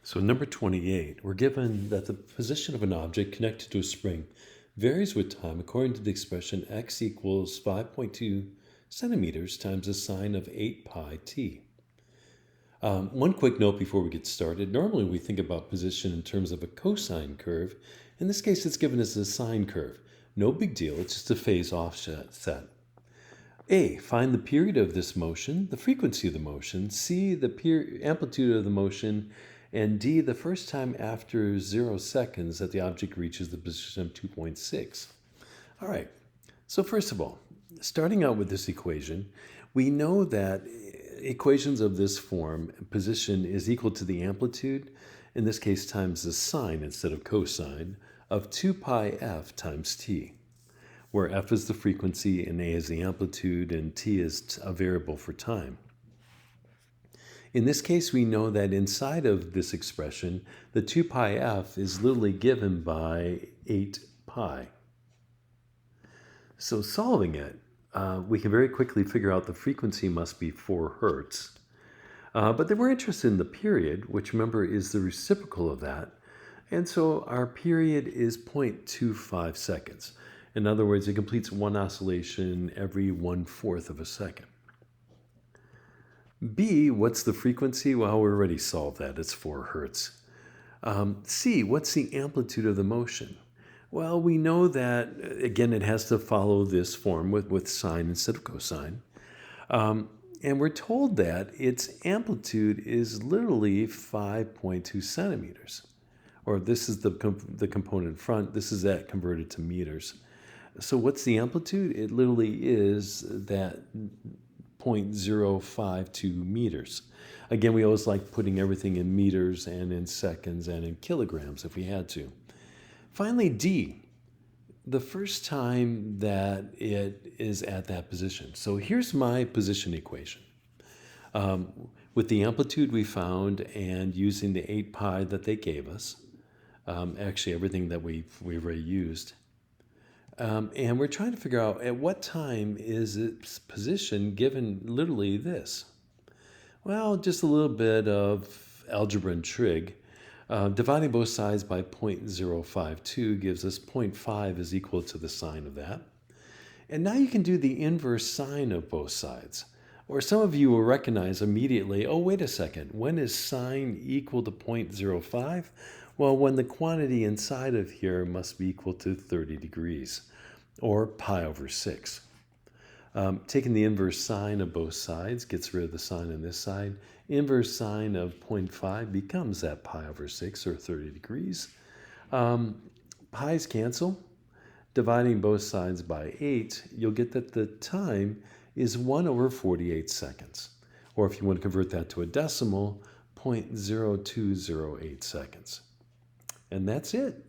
So number 28, we're given that the position of an object connected to a spring varies with time according to the expression x equals 5.2 centimeters times the sine of 8 pi t. One quick note before we get started. Normally we think about position in terms of a cosine curve. In this case, it's given as a sine curve. No big deal, it's just a phase offset set. A, find the period of this motion, the frequency of the motion, C, the amplitude of the motion, and D, the first time after 0 seconds that the object reaches the position of 2.6. All right, so first of all, starting out with this equation, we know that equations of this form, position is equal to the amplitude, in this case times the sine instead of cosine, of 2 pi f times t, where f is the frequency and a is the amplitude and t is a variable for time. In this case, we know that inside of this expression, the 2 pi f is literally given by 8 pi. So solving it, we can very quickly figure out the frequency must be 4 hertz. But then we're interested in the period, which remember is the reciprocal of that. And so our period is 0.25 seconds. In other words, it completes one oscillation every 1/4 of a second. B, what's the frequency? Well, we already solved that. It's 4 hertz. C, what's the amplitude of the motion? Well, we know that, again, it has to follow this form with sine instead of cosine. And we're told that its amplitude is literally 5.2 centimeters. Or this is the component in front. This is that converted to meters. So what's the amplitude? It literally is that 0.052 meters. Again, we always like putting everything in meters and in seconds and in kilograms if we had to. Finally, D, the first time that it is at that position. So here's my position equation. With the amplitude we found and using the 8 pi that they gave us, actually everything that we've already used, and we're trying to figure out at what time is its position given literally this. Well, just a little bit of algebra and trig. Dividing both sides by 0.052 gives us 0.5 is equal to the sine of that. And now you can do the inverse sine of both sides. Or some of you will recognize immediately, oh, wait a second, when is sine equal to 0.05? Well, when the quantity inside of here must be equal to 30 degrees, or pi over 6. Taking the inverse sine of both sides gets rid of the sine on this side. Inverse sine of 0.5 becomes that pi over 6, or 30 degrees. Pi's cancel. Dividing both sides by 8, you'll get that the time is 1 over 48 seconds. Or if you want to convert that to a decimal, 0.0208 seconds. And that's it.